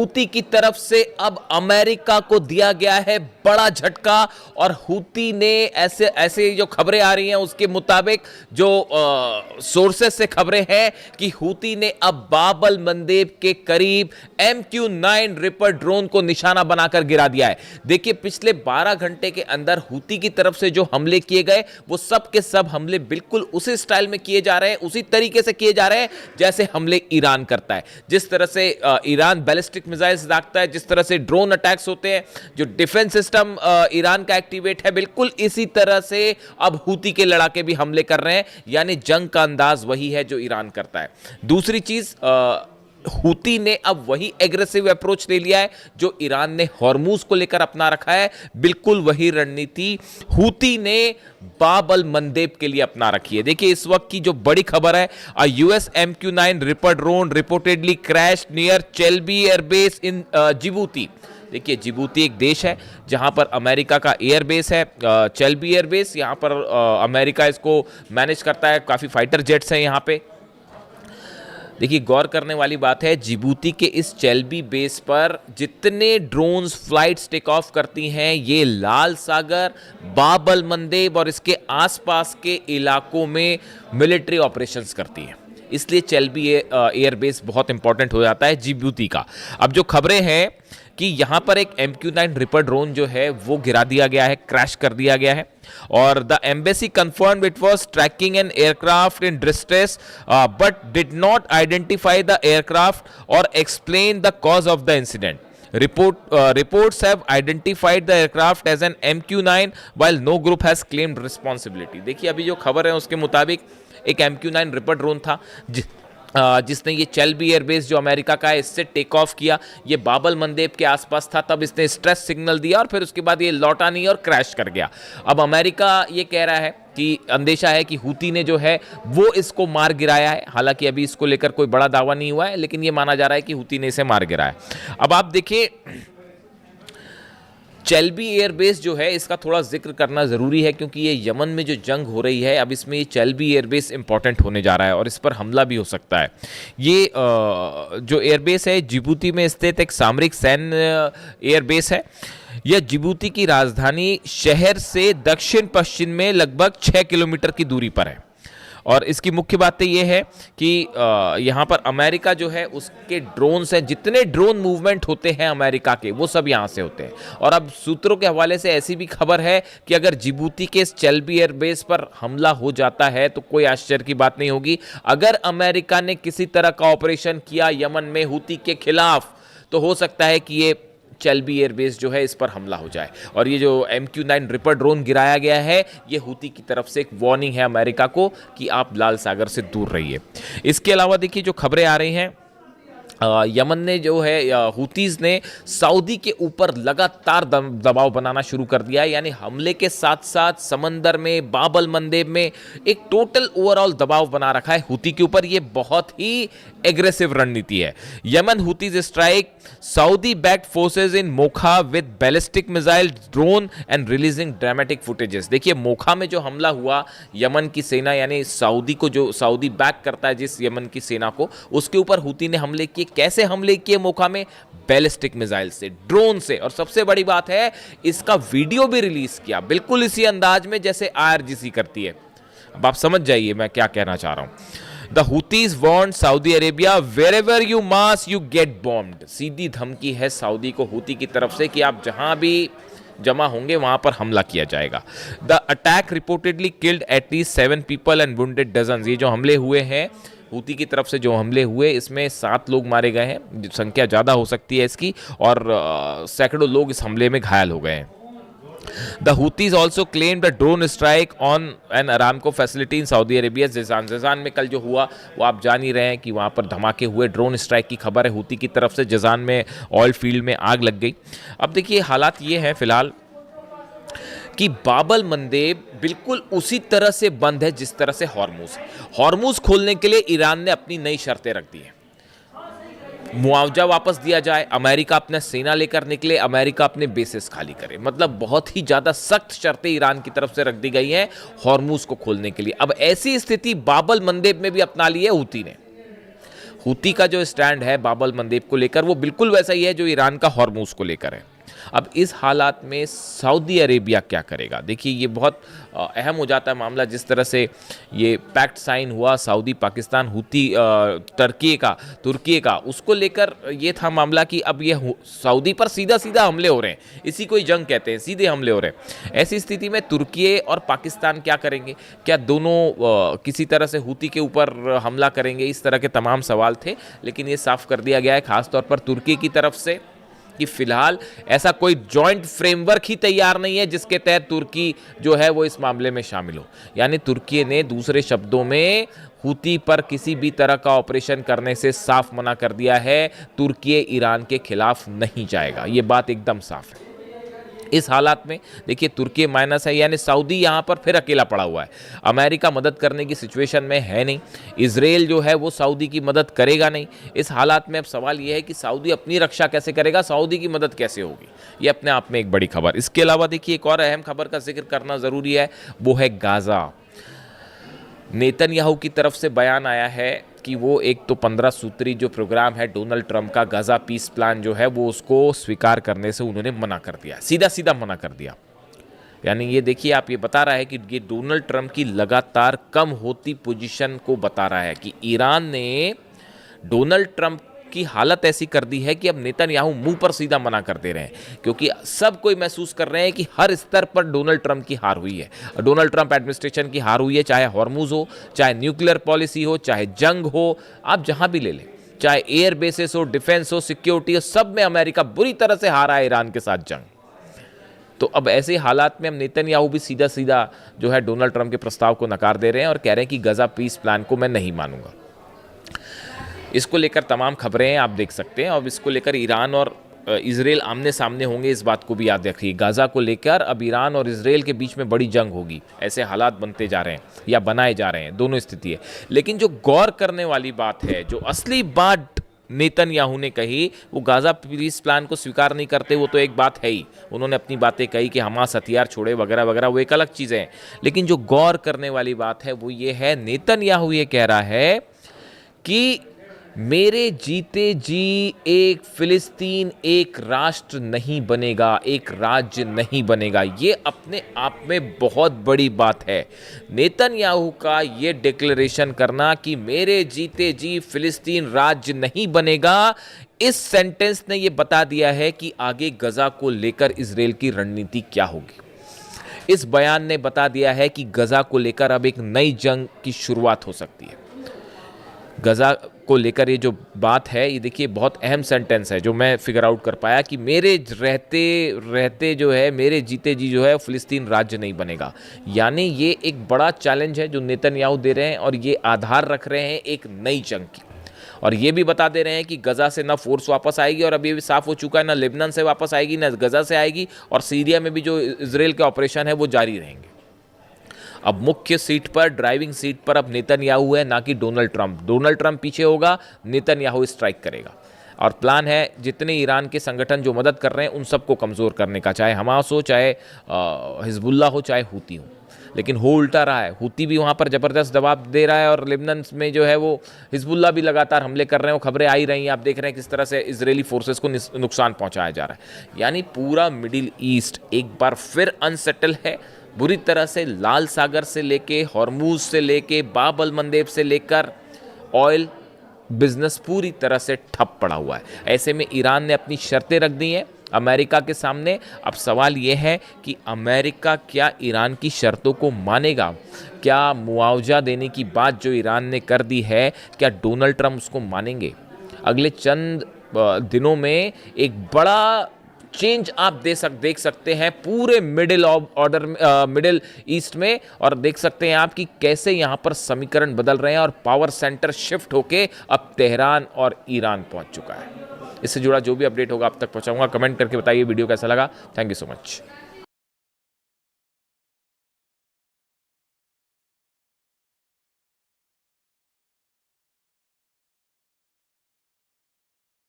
Houthi की तरफ से अब अमेरिका को दिया गया है बड़ा झटका और हूती ने ऐसे ऐसे जो खबरें आ रही हैं उसके मुताबिक जो सोर्सेस से खबरें हैं कि हूती ने अब बाब अल मंदेब के करीब MQ-9 रिपर ड्रोन को निशाना बनाकर गिरा दिया है। देखिए पिछले 12 घंटे के अंदर हूती की तरफ से जो हमले किए गए वो सब के सब हमले बिल्कुल उसी स्टाइल में किए जा रहे हैं, उसी तरीके से किए जा रहे हैं जैसे हमले ईरान करता है। जिस तरह से ईरान बैलिस्टिक मिसाइल्स दागता है, जिस तरह से ड्रोन अटैक्स होते हैं, जो डिफेंस सिस्टम ईरान का एक्टिवेट है, बिल्कुल इसी तरह से अब हूती के लड़ाके भी हमले कर रहे हैं। यानी जंग का अंदाज वही है जो ईरान करता है। दूसरी चीज, हूती ने अब वही एग्रेसिव अप्रोच ले लिया है जो ईरान ने हॉर्मूज को लेकर अपना रखा है। बिल्कुल वही रणनीति हूती ने बाब अल मंदेब के लिए अपना रखी है। देखिए इस वक्त की जो बड़ी खबर है, US MQ-9 reaper drone reportedly crash near चेल्बी एयरबेस इन जिबूती। देखिए जिबूती एक देश है जहां पर अमेरिका का एयरबेस है, चेल्बी एयरबेस। यहां पर अमेरिका इसको मैनेज करता है, काफ़ी फाइटर जेट्स हैं यहां पे। देखिए गौर करने वाली बात है, जिबूती के इस चेल्बी बेस पर जितने ड्रोन्स फ्लाइट्स टेक ऑफ करती हैं ये लाल सागर, बाब अल मंदेब और इसके आसपास के इलाकों में मिलिट्री ऑपरेशंस करती हैं। इसलिए चेल्बी एयरबेस बहुत इंपॉर्टेंट हो जाता है जिबूती का। अब जो खबरें हैं कि यहाँ पर एक MQ-9 रिपर ड्रोन जो है वो गिरा दिया गया है, क्रैश कर दिया गया है। और the embassy confirmed it was tracking an aircraft in distress but did not identify the aircraft और explain the cause of the incident. Reports have identified the aircraft as an MQ-9 while no group has claimed responsibility। देखिए अभी जो खबर है उसके मुताबिक एक MQ-9 reaper drone था जिसने ये चेल्बी एयरबेस जो अमेरिका का है इससे टेक ऑफ किया। ये बाब अल मंदेब के आसपास था, तब इसने स्ट्रेस सिग्नल दिया और फिर उसके बाद ये लौटा नहीं और क्रैश कर गया। अब अमेरिका ये कह रहा है कि अंदेशा है कि हूती ने जो है वो इसको मार गिराया है। हालांकि अभी इसको लेकर कोई बड़ा दावा नहीं हुआ है, लेकिन ये माना जा रहा है कि हूती ने इसे मार गिराया। अब आप देखिए चेल्बी एयरबेस जो है इसका थोड़ा जिक्र करना ज़रूरी है क्योंकि ये यमन में जो जंग हो रही है अब इसमें ये चेल्बी एयरबेस इंपॉर्टेंट होने जा रहा है और इस पर हमला भी हो सकता है। ये जो एयरबेस है जिबूती में स्थित एक सामरिक सैन्य एयरबेस है। यह जिबूती की राजधानी शहर से दक्षिण पश्चिम में लगभग 6 किलोमीटर की दूरी पर है। और इसकी मुख्य बात यह है कि यहाँ पर अमेरिका जो है उसके ड्रोन्स हैं, जितने ड्रोन मूवमेंट होते हैं अमेरिका के वो सब यहाँ से होते हैं। और अब सूत्रों के हवाले से ऐसी भी खबर है कि अगर जिबूती के इस चेल्बी एयरबेस पर हमला हो जाता है तो कोई आश्चर्य की बात नहीं होगी। अगर अमेरिका ने किसी तरह का ऑपरेशन किया यमन में हूती के खिलाफ तो हो सकता है कि ये चेल्बी एयरबेस जो है इस पर हमला हो जाए। और ये जो MQ-9 रिपर ड्रोन गिराया गया है ये हूती की तरफ से एक वार्निंग है अमेरिका को कि आप लाल सागर से दूर रहिए। इसके अलावा देखिए जो खबरें आ रही हैं, यमन ने जो है हूतीज़ ने सऊदी के ऊपर लगातार दबाव बनाना शुरू कर दिया है। यानी हमले के साथ साथ समंदर में बाब अल मंदेब में एक टोटल ओवरऑल दबाव बना रखा है हूती के ऊपर। ये बहुत ही एग्रेसिव रणनीति है। Yemen Houthis strike Saudi backed forces in Mokha with ballistic missile drone and releasing dramatic footages. देखिए मोखा में जो हमला हुआ यमन की सेना यानी सऊदी को, जो सऊदी बैक करता है जिस यमन की सेना को, उसके ऊपर हूती ने हमले किए। कैसे हमले किए मोखा में? बैलिस्टिक मिसाइल से, ड्रोन से। और सबसे बड़ी बात है इसका वीडियो भी रिलीज किया बिल्कुल इसी अंदाज में जैसे IRGC करती है। अब आप समझ जाइए मैं क्या कहना चाह रहा हूं। The Houthis warned Saudi Arabia wherever you mass you get bombed। सीधी धमकी है सऊदी को हूती की तरफ से कि आप जहां भी जमा होंगे वहां पर हमला किया जाएगा। The attack reportedly killed at least 7 people and wounded dozens। ये जो हमले हुए हैं हूती की तरफ से जो हमले हुए इसमें 7 लोग मारे गए हैं, संख्या ज़्यादा हो सकती है इसकी, और सैकड़ों लोग इस हमले में घायल हो गए हैं। The Houthis also claimed a drone strike on an Aramco facility in Saudi Arabia। जज़ान में कल जो हुआ वो आप जान ही रहे हैं कि वहाँ पर धमाके हुए, ड्रोन स्ट्राइक की खबर है हूती की तरफ से। जज़ान में ऑयल फील्ड में आग लग गई। अब देखिए हालात ये हैं फिलहाल कि बाब अल मंदेब बिल्कुल उसी तरह से बंद है जिस तरह से हॉर्मूज खोलने के लिए ईरान ने अपनी नई शर्तें रख दी हैं। मुआवजा वापस दिया जाए, अमेरिका अपना सेना लेकर निकले, अमेरिका अपने बेसिस खाली करे। मतलब बहुत ही ज़्यादा सख्त शर्तें ईरान की तरफ से रख दी गई हैं हॉर्मूज को खोलने के लिए। अब ऐसी स्थिति बाब अल मंदेब में भी अपना ली है हूती ने। हूती का जो स्टैंड है बाब-अल मंदेब को लेकर वो बिल्कुल वैसा ही है जो ईरान का हॉर्मूज को लेकर है। अब इस हालात में सऊदी अरेबिया क्या करेगा? देखिए ये बहुत अहम हो जाता है मामला, जिस तरह से ये पैक्ट साइन हुआ सऊदी पाकिस्तान हूती तुर्की का उसको लेकर ये था मामला कि अब ये सऊदी पर सीधा सीधा हमले हो रहे हैं, इसी को ही जंग कहते हैं, सीधे हमले हो रहे हैं। ऐसी स्थिति में तुर्की और पाकिस्तान क्या करेंगे? क्या दोनों किसी तरह से हूती के ऊपर हमला करेंगे? इस तरह के तमाम सवाल थे, लेकिन ये साफ कर दिया गया है खासतौर पर तुर्की की तरफ से कि फिलहाल ऐसा कोई जॉइंट फ्रेमवर्क ही तैयार नहीं है जिसके तहत तुर्की जो है वो इस मामले में शामिल हो। यानी तुर्की ने दूसरे शब्दों में हूती पर किसी भी तरह का ऑपरेशन करने से साफ मना कर दिया है। तुर्की ईरान के खिलाफ नहीं जाएगा, ये बात एकदम साफ है। इस हालात में देखिए तुर्की माइनस है, यानी सऊदी यहाँ पर फिर अकेला पड़ा हुआ है। अमेरिका मदद करने की सिचुएशन में है नहीं, इजराइल जो है वो सऊदी की मदद करेगा नहीं। इस हालात में अब सवाल ये है कि सऊदी अपनी रक्षा कैसे करेगा, सऊदी की मदद कैसे होगी? ये अपने आप में एक बड़ी खबर। इसके अलावा देखिए एक और अहम खबर का जिक्र करना ज़रूरी है, वो है गाज़ा। नेतन्याहू की तरफ से बयान आया है कि वो एक तो 15 सूत्री जो प्रोग्राम है डोनाल्ड ट्रंप का, गाज़ा पीस प्लान जो है वो उसको स्वीकार करने से उन्होंने मना कर दिया, सीधा सीधा मना कर दिया। यानी ये देखिए आप, ये बता रहा है कि ये डोनाल्ड ट्रंप की लगातार कम होती पोजीशन को बता रहा है कि ईरान ने डोनाल्ड ट्रंप की हालत ऐसी कर दी है कि अब नेतन्याहू मुंह पर सीधा मना कर दे रहे हैं, क्योंकि सब कोई महसूस कर रहे हैं कि हर स्तर पर डोनाल्ड ट्रंप की हार हुई है, डोनाल्ड ट्रंप एडमिनिस्ट्रेशन की हार हुई है, चाहे हॉर्मुज हो, चाहे न्यूक्लियर पॉलिसी हो, चाहे जंग हो, आप जहां भी ले लें, चाहे एयर बेसिस हो, डिफेंस हो, सिक्योरिटी हो, सब में अमेरिका बुरी तरह से हारा है ईरान के साथ जंग। तो अब ऐसे हालात में हम नेतन्याहू भी सीधा सीधा जो है डोनाल्ड ट्रंप के प्रस्ताव को नकार दे रहे हैं और कह रहे हैं कि गाज़ा पीस प्लान को मैं नहीं मानूंगा। इसको लेकर तमाम खबरें आप देख सकते हैं, और इसको लेकर ईरान और इजराइल आमने सामने होंगे, इस बात को भी याद रखिए। गाज़ा को लेकर अब ईरान और इजराइल के बीच में बड़ी जंग होगी, ऐसे हालात बनते जा रहे हैं या बनाए जा रहे हैं, दोनों स्थिति है। लेकिन जो गौर करने वाली बात है, जो असली बात नेतन्याहू ने कही, वो गाज़ा पीस प्लान को स्वीकार नहीं करते, वो तो एक बात है ही, उन्होंने अपनी बातें कही कि हमास हथियार छोड़े वगैरह वगैरह, वो एक अलग चीज़ें हैं। लेकिन जो गौर करने वाली बात है वो ये है, नेतन्याहू ये कह रहा है कि मेरे जीते जी एक फिलिस्तीन एक राष्ट्र नहीं बनेगा, एक राज्य नहीं बनेगा। ये अपने आप में बहुत बड़ी बात है। नेतन्याहू का ये डिक्लेरेशन करना कि मेरे जीते जी फिलिस्तीन राज्य नहीं बनेगा, इस सेंटेंस ने ये बता दिया है कि आगे गजा को लेकर इजराइल की रणनीति क्या होगी। इस बयान ने बता दिया है कि गजा को लेकर अब एक नई जंग की शुरुआत हो सकती है। गजा को लेकर ये जो बात है, ये देखिए बहुत अहम सेंटेंस है जो मैं फिगर आउट कर पाया कि मेरे रहते रहते जो है, मेरे जीते जी जो है फिलिस्तीन राज्य नहीं बनेगा। यानी ये एक बड़ा चैलेंज है जो नेतन्याहू दे रहे हैं, और ये आधार रख रहे हैं एक नई जंग की, और ये भी बता दे रहे हैं कि गजा से ना फोर्स वापस आएगी, और अब ये भी साफ हो चुका है ना लेबनान से वापस आएगी ना गजा से आएगी, और सीरिया में भी जो इजराइल के ऑपरेशन है वो जारी रहेंगे। अब मुख्य सीट पर, ड्राइविंग सीट पर अब नेतन्याहू है, ना कि डोनाल्ड ट्रंप। डोनाल्ड ट्रंप पीछे होगा, नेतन्याहू स्ट्राइक करेगा, और प्लान है जितने ईरान के संगठन जो मदद कर रहे हैं उन सबको कमज़ोर करने का, चाहे हमास हो, चाहे हिजबुल्ला हो, चाहे हूती हो। लेकिन हो उल्टा रहा है, हूती भी वहाँ पर ज़बरदस्त दबाव दे रहा है, और लेबनान में जो है वो हिजबुल्ला भी लगातार हमले कर रहे हैं। वो खबरें आई रही हैं, आप देख रहे हैं किस तरह से इजरायली फोर्सेस को नुकसान पहुँचाया जा रहा है। यानी पूरा मिडिल ईस्ट एक बार फिर अनसेटल है बुरी तरह से। लाल सागर से लेके, हॉर्मूज से लेके, बाब-अल मंदेब से लेकर ऑयल बिजनेस पूरी तरह से ठप पड़ा हुआ है। ऐसे में ईरान ने अपनी शर्तें रख दी हैं अमेरिका के सामने। अब सवाल ये है कि अमेरिका क्या ईरान की शर्तों को मानेगा? क्या मुआवजा देने की बात जो ईरान ने कर दी है, क्या डोनाल्ड ट्रंप उसको मानेंगे? अगले चंद दिनों में एक बड़ा चेंज आप देख सकते हैं पूरे मिडिल ईस्ट में, और देख सकते हैं आप कि कैसे यहाँ पर समीकरण बदल रहे हैं, और पावर सेंटर शिफ्ट होके अब तेहरान और ईरान पहुँच चुका है। इससे जुड़ा जो भी अपडेट होगा आप तक पहुँचाऊंगा। कमेंट करके बताइए वीडियो कैसा लगा। Thank you so much.